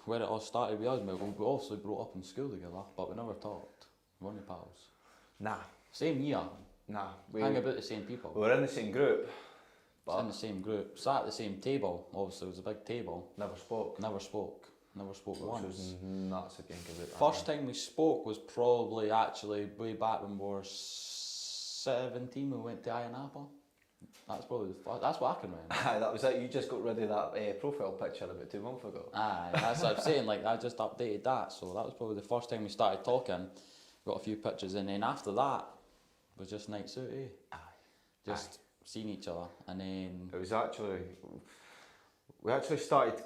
where it all started with us, mate, we obviously brought up in school together, but we never talked. We weren't pals. Nah. Same year. Nah. Hang about the same people. We were in the same group. But in the same group. Sat at the same table. Obviously, it was a big table. Never spoke. Never spoke once. Which was nuts again. First time we spoke was probably actually way back when we were 17. We went to Ayanapa. That's probably that's what I can remember. Aye, that was it. You just got rid of that profile picture about 2 months ago. Aye, that's what I'm saying. Like I just updated that, so that was probably the first time we started talking. Got a few pictures, and then after that was just nights out, eh? Aye. Just seeing each other, and then it was we actually started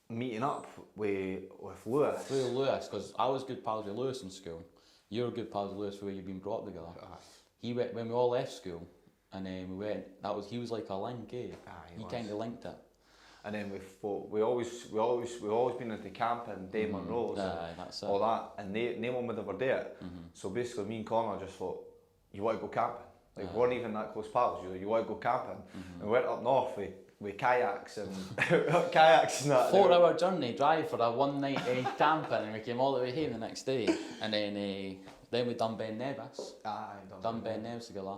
meeting up with Lewis. Through Lewis, because I was good pals with Lewis in school. You were good pals with Lewis where you've been brought up together. Aye. He went when we all left school, and then we went. He was like a link, eh? Aye, he kind of linked it. And then we always been into camping, Dave Monroe's, that's it. all that, and no one would ever do it. So basically, me and Conor just thought, you want to go camping? Like we weren't even that close pals. You want to go camping? And we went up north with kayaks and kayaks and that. 4-hour journey drive for a one night camping, and we came all the way home the next day, and then we done Ben Nevis. Aye, done Ben Nevis together.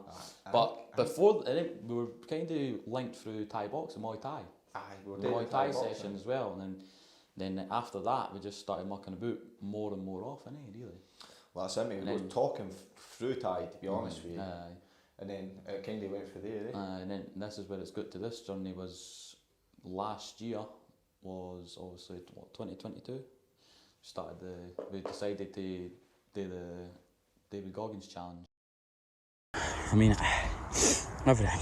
But before we were kind of linked through Thai boxing, Muay Thai. Aye, we were the Muay Thai session as well, and then after that we just started mucking about more and more often, really. Well, that's it, mate. We were talking through Thai, to be honest with you. Aye. And then it kind of went from there, eh? And then this is where it's got to this journey was last year, was obviously 2022. We decided to do the David Goggins challenge. I mean, everything.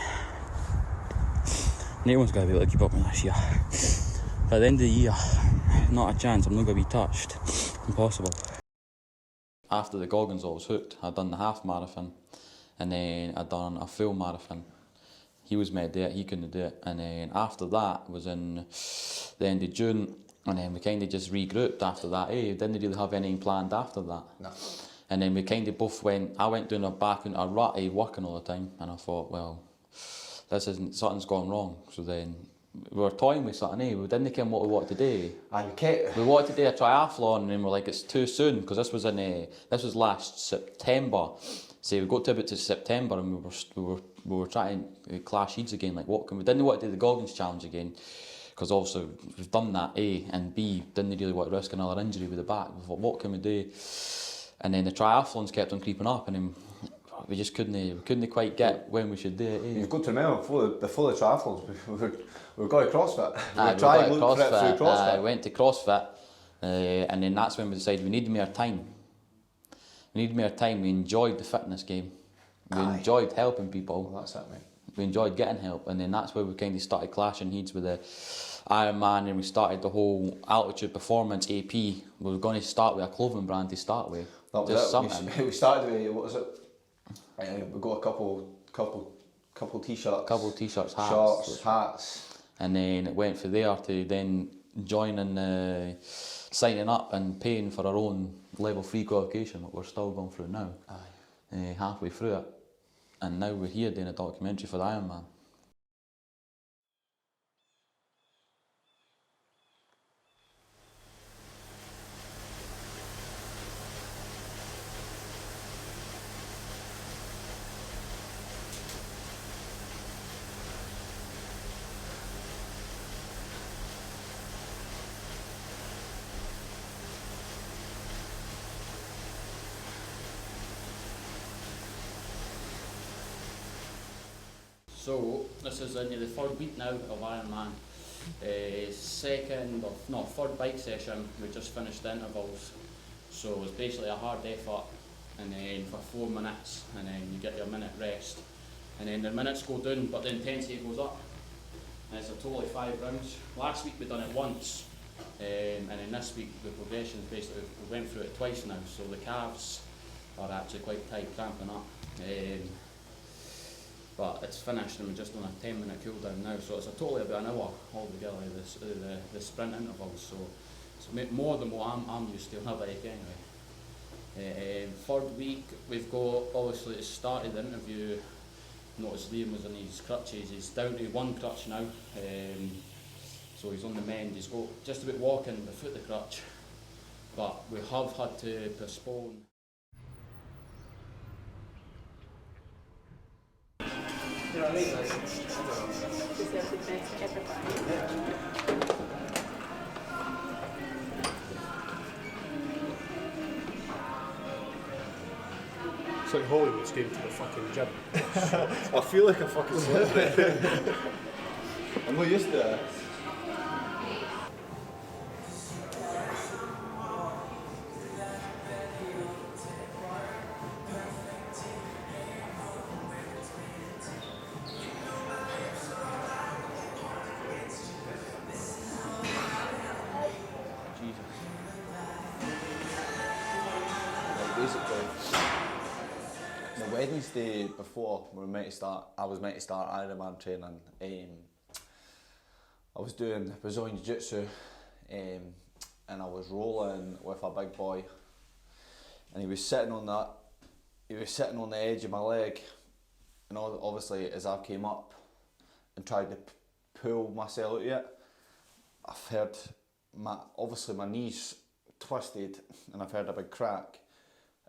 No one's going to be able to keep up with this year. At the end of the year, not a chance, I'm not going to be touched. Impossible. After the Goggins, I was hooked. I'd done the half marathon, and then I'd done a full marathon. He was meant to do it, he couldn't do it. And then after that was in the end of June, and then we kind of just regrouped after that. We didn't really have anything planned after that. No. And then we kind of both I went down back into a rut of working all the time, and I thought, well, something's gone wrong. So then we were toying with something, we didn't know what we wanted to do. We wanted to do a triathlon, and then we're like, it's too soon, because this was last September. So we got to about to September, and we were trying to clash heads again, like we didn't want to do the Goggins challenge again, because obviously we've done that, A, and B, didn't really want to risk another injury with the back. We thought, what can we do? And then the triathlons kept on creeping up, and then we just couldn't quite get when we should do it. You've got to remember, before the triathlons, we were going to CrossFit. We tried CrossFit. I went to CrossFit, and then that's when we decided we needed more time. We enjoyed the fitness game. We enjoyed helping people. Well, that's it, mate. We enjoyed getting help, and then that's where we kind of started clashing heads with the Ironman, and we started the whole Altitude Performance AP. We were going to start with a clothing brand to start with. That was just it. Something. We started with, what was it? We got a couple t-shirts, shorts, hats. And then it went from there to then joining, signing up and paying for our own level 3 qualification, what we're still going through now. Halfway through it. And now we're here doing a documentary for the Ironman. So this is into the third week now of Ironman. Third bike session, we just finished the intervals. So it was basically a hard effort, and then for 4 minutes, and then you get your minute rest. And then the minutes go down, but the intensity goes up. And it's a total of 5 rounds. Last week we done it once, and then this week the progression is basically, we went through it twice now, so the calves are actually quite tight, cramping up. But it's finished, and we're just on a 10-minute cool down now, so it's a total of about an hour altogether, the sprint intervals, so it's more than what I'm used to on a bike anyway. Third week, we've got, obviously it started the interview, noticed Liam was on his crutches, he's down to 1 crutch now, So he's on the mend. He's got just about walking without the crutch, but we have had to postpone. You know what I mean? Like, I don't know. It's like Hollywood's going to the fucking gym. I feel like a fucking celebrity. I'm not used to this. Basically, the Wednesday before we were meant to start, I was meant to start Ironman training. I was doing Brazilian Jiu-Jitsu, and I was rolling with a big boy, and he was sitting on that. He was sitting on the edge of my leg, and obviously as I came up and tried to pull myself out of it, I've heard obviously my knees twisted, and I've heard a big crack.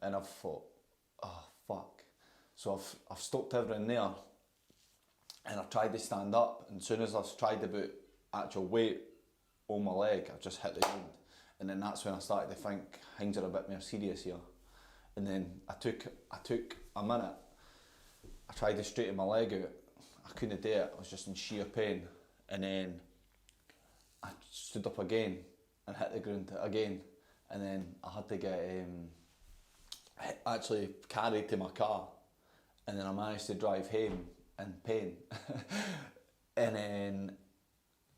And I've thought, oh fuck. So I've stopped everything there, and I've tried to stand up, and as soon as I've tried to put actual weight on my leg, I've just hit the ground. And then that's when I started to think things are a bit more serious here. And then I took a minute, I tried to straighten my leg out, I couldn't do it, I was just in sheer pain. And then I stood up again and hit the ground again, and then I had to get actually carried to my car, and then I managed to drive home in pain. And then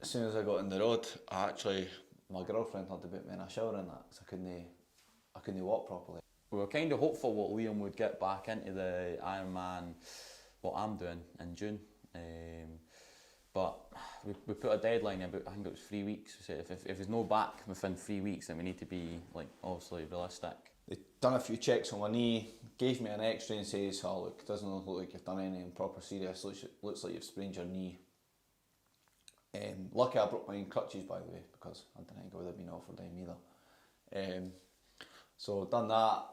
as soon as I got on the road, my girlfriend had to put me in a shower and that, because I couldn't walk properly. We were kind of hopeful that Liam would get back into the Ironman, what I'm doing, in June. But we put a deadline about, I think it was 3 weeks. We said if he's no back within 3 weeks, then we need to be, like, obviously realistic. They done a few checks on my knee, gave me an x-ray and says, oh look, it doesn't look like you've done anything proper serious, looks like you've sprained your knee. Lucky I brought my own crutches, by the way, because I didn't think I would have been offered them either. So done that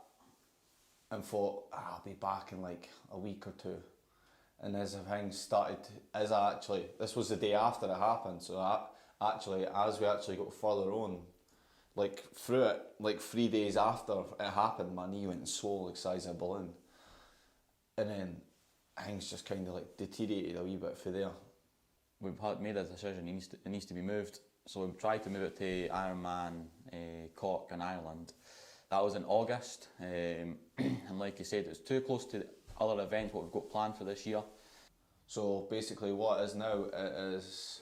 and thought, I'll be back in like a week or two. And as things started, this was the day after it happened, so as we actually got further on, like through it, like 3 days after it happened, my knee went and swole like the size of a balloon. And then things just kind of like deteriorated a wee bit for there. We've made a decision, it needs to be moved. So we've tried to move it to Ironman Cork in Ireland. That was in August, and like you said, it was too close to the other events what we've got planned for this year. So basically what it is now, it is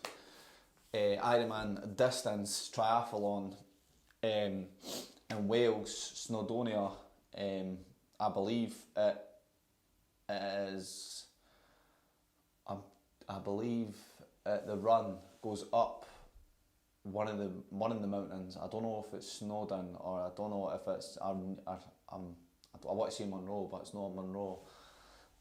Ironman distance triathlon in Wales, Snowdonia. I believe it is, I believe the run goes up one of the mountains. I don't know if it's Snowdon, or I don't know if it's I want to say Monroe, but it's not Monroe.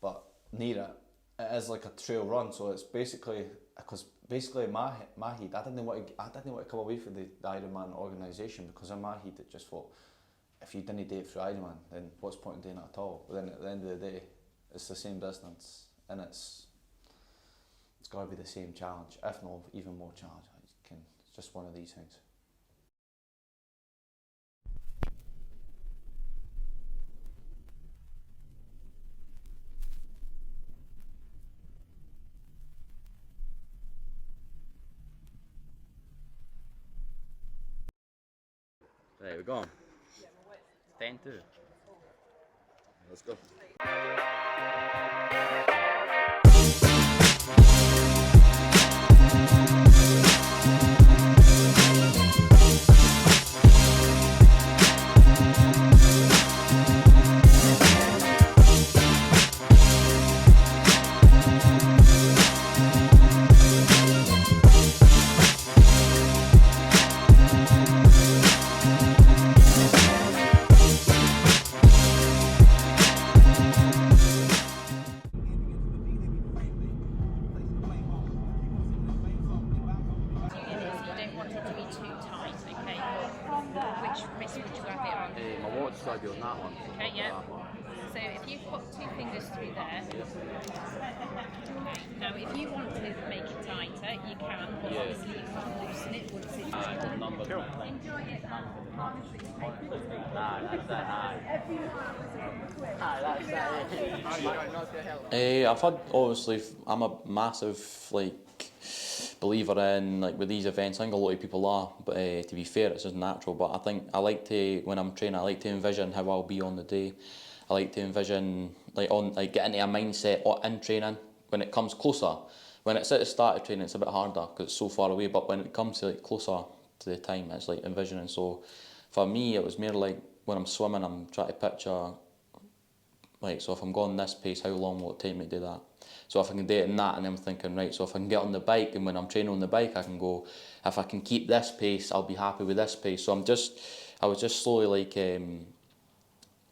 But near it, it is like a trail run. So it's basically, because basically in my head, I didn't want to come away from the Ironman organisation, because in my head it just thought, if you didn't do it through Ironman, then what's the point in doing it at all? But then at the end of the day, it's the same distance, and it's got to be the same challenge, if not even more challenge. It's just one of these things. Right, we're going. 10-2. Let's go. do I do on that one? Okay, yeah. So if you put 2 fingers through there. Okay. Now if you want to make it tighter, you can, but obviously you can't loosen it once it's done. Enjoy it. Honestly. I've had, obviously, I'm a massive believer in with these events. I think a lot of people are, but to be fair, it's just natural. But I think I like to, when I'm training, I like to envision how I'll be on the day. I like to envision getting into a mindset in training when it comes closer. When it's at the start of training, it's a bit harder because it's so far away. But when it comes to closer to the time, it's envisioning. So for me, it was more when I'm swimming, I'm trying to picture. So if I'm going this pace, how long will it take me to do that? So if I can do it in that, and I'm thinking, right, so if I can get on the bike, and when I'm training on the bike, I can go, if I can keep this pace, I'll be happy with this pace. So I was just slowly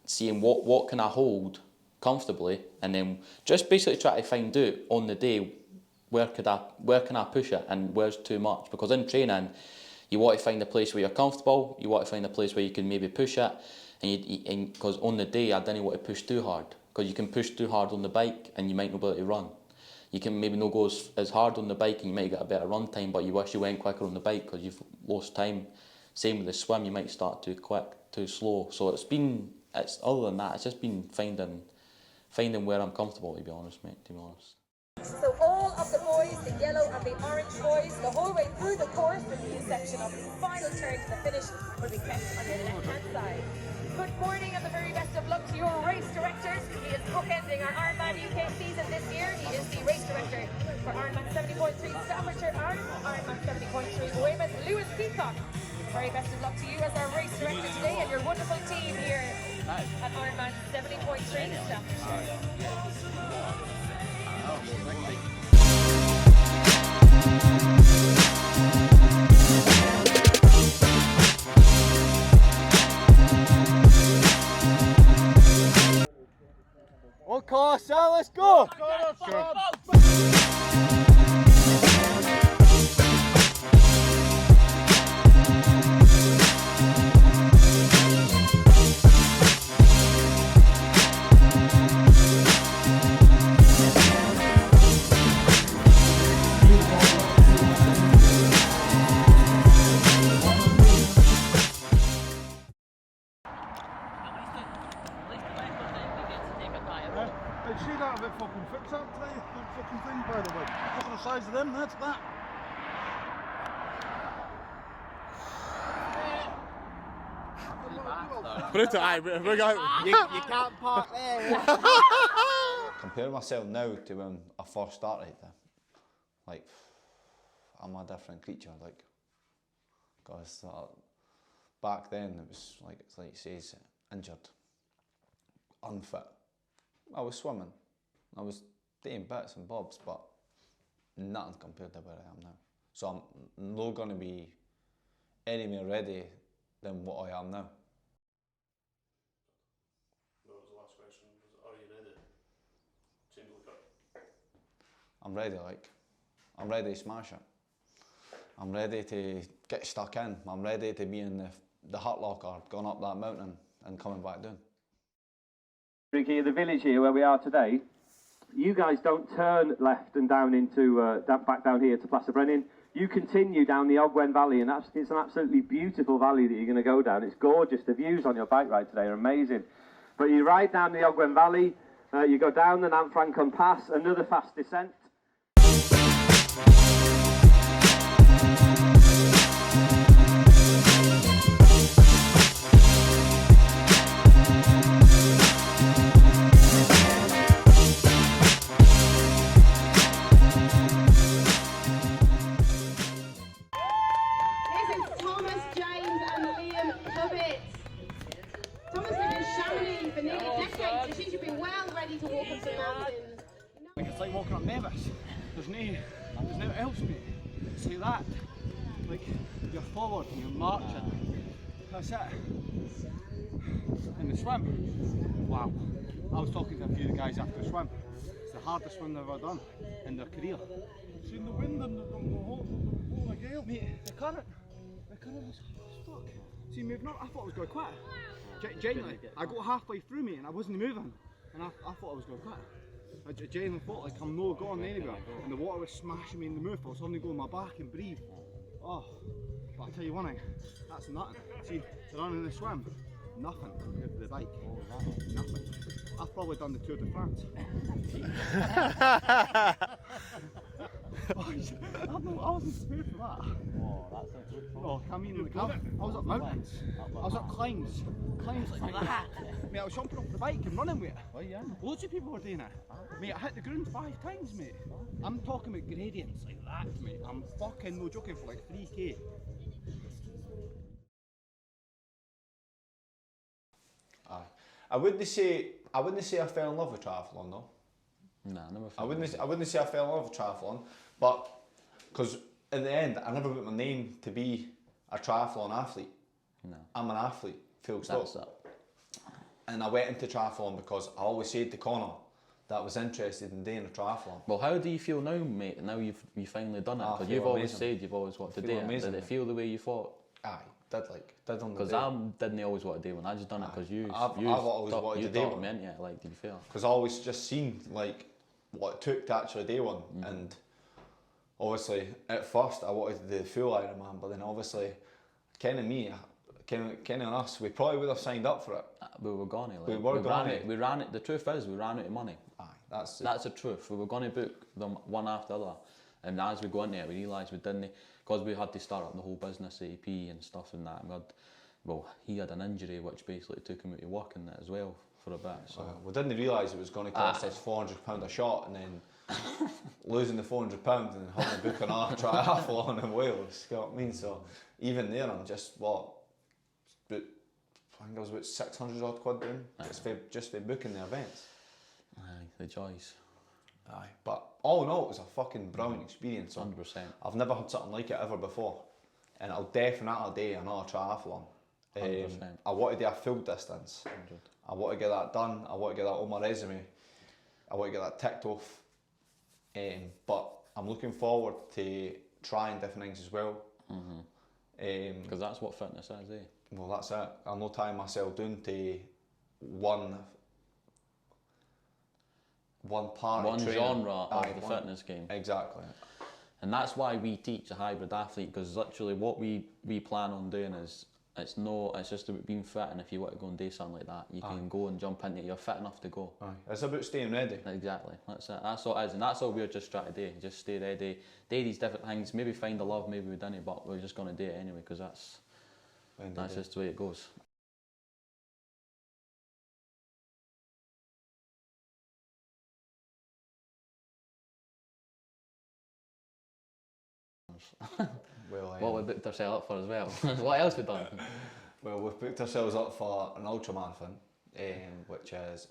seeing what can I hold comfortably, and then just basically try to find out on the day where can I push it and where's too much. Because in training, you want to find a place where you're comfortable, you want to find a place where you can maybe push it. And because on the day I didn't want to push too hard, because you can push too hard on the bike and you might not be able to run. You can maybe not go as hard on the bike and you might get a better run time, but you wish you went quicker on the bike because you've lost time. Same with the swim, you might start too quick, too slow. So it's other than that, it's just been finding where I'm comfortable, to be honest, mate, to be honest. So all of the boys, the yellow and the orange boys, the whole way through the course, the new section of the final turn to the finish will be kept on your left-hand side. Good morning and the very best of luck to your race directors. He is bookending our Ironman UK season this year. He is the race director for Ironman 70.3 Staffordshire Ireland, Ironman 70.3 Weymouth, Lewis Peacock. Very best of luck to you as our race director today and your wonderful team here at Ironman 70.3 Staffordshire. Okay, so let's go! Did you see that a bit fucking fixed up today? That fucking thing, by the way. Look at the size of them, that's that. Brutal, aye, we're going. You can't park there. Compare myself now to when I first started, I'm a different creature, because back then it was it's like it says, injured, unfit. I was swimming, I was doing bits and bobs, but nothing compared to where I am now. So I'm not going to be any more ready than what I am now. That was the last question. Are you ready? Change the cup. I'm ready, I'm ready to smash it. I'm ready to get stuck in. I'm ready to be in the hut locker, going up that mountain and coming back down. The village here where we are today, you guys don't turn left and down into back down here to Brennan. You continue down the Ogwen Valley, and it's an absolutely beautiful valley that you're going to go down. It's gorgeous. The views on your bike ride today are amazing. But you ride down the Ogwen Valley, you go down the Namfrancon Pass, another fast descent. This is Thomas, James and Liam Cubitt. Thomas lived in Chamonix for nearly a decade, so she should be well ready to walk up the mountains. It's like walking up Nevis. There's no else, mate. See that? You're forward and you're marching. That's it. And the swim. Wow. I was talking to a few of the guys after the swim. It's the hardest swim they've ever done in their career. Seen the wind and the whole gale. Mate, the current was fuck. See, I thought it was going to quit. Genuinely, I got halfway through, mate, and I wasn't moving, and I thought I was going to quit. I genuinely thought like I'm not going anywhere, and the water was smashing me in the mouth. I was having to go on my back and breathe. Oh, but I tell you one thing, that's nothing. See, to run in the swim, nothing compared to the bike. Nothing. I've probably done the Tour de France. I wasn't prepared for that. Oh, that's a good Oh, I mean, I was up mountains. I was up climbs like that. Mate, I was jumping off the bike and running with it. Oh yeah. Loads of people were doing it. Mate, I hit the ground 5 times, mate. I'm talking about gradients like that, mate. I'm fucking no joking for like 3k. Aye. I wouldn't say I fell in love with triathlon though. Nah, I never. I wouldn't say I fell in love with triathlon, but because in the end I never put my name to be a triathlon athlete. No. I'm an athlete, full stop. That's it. And I went into triathlon because I always said to Conor that I was interested in doing a triathlon. Well, how do you feel now, mate? Now you've finally done it. I Because feel you've always amazing. said you've always wanted to Feel do it. amazing, Did it mate. feel the way you thought? Aye, did on the Because day. I didn't always want to do it. I just done it because I've always wanted to do taught one. me into it. Like, did you feel? Because I always just seen like what it took to actually do one, and obviously at first I wanted to do the full Ironman, but then obviously Ken and us, we probably would have signed up for it. We were gonna. Like, We were gonna. We ran it. The truth is, we ran out of money. Aye, that's it. That's the truth. We were going to book them one after the other, and as we go into it, we realised we didn't, because we had to start up the whole business, AP and stuff and that. And he had an injury which basically took him out of work in it as well for a bit. So We didn't realise it was going to cost us £400 a shot, and then losing the £400 and having to book another triathlon in Wales. You know what I mean? So even there, I'm just I think I was about 600 odd quid down just for booking the events. aye, the joys. Aye, but all in all, it was a fucking brilliant experience. 100%. I've never had something like it ever before, and I'll definitely do another triathlon. 100%. I want to do a full distance. 100. I want to get that done. I want to get that on my resume. I want to get that ticked off. But I'm looking forward to trying different things as well. Because that's what fitness is, eh? Well, that's it. I'm not tying myself down to one part One of training. genre Aye, of the one- fitness game. Exactly. And that's why we teach a hybrid athlete, because literally what we plan on doing is, it's just about being fit, and if you want to go and do something like that, you can go and jump into it, you're fit enough to go. Aye. It's about staying ready. Exactly, that's it. That's all it is, and that's all we're just trying to do. Just stay ready, do these different things, maybe find the love, maybe we didn't, but we're just going to do it anyway, because that's just the way it goes. Well, What we booked ourselves up for as well. What else we done? well, we've booked ourselves up for an ultramarathon, which is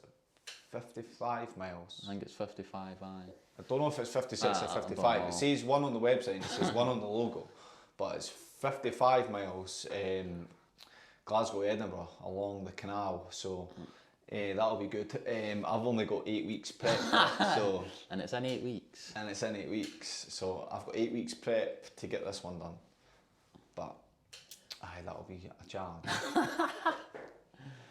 55 miles. I think it's 55, aye. I don't know if it's 56 or I don't 55. know. It says one on the website and it says one on the logo, but it's 55 miles Glasgow, Edinburgh, along the canal. So that'll be good. I've only got 8 weeks prep, so And it's in 8 weeks. and it's in 8 weeks. So I've got 8 weeks prep to get this one done. But aye, that'll be a challenge.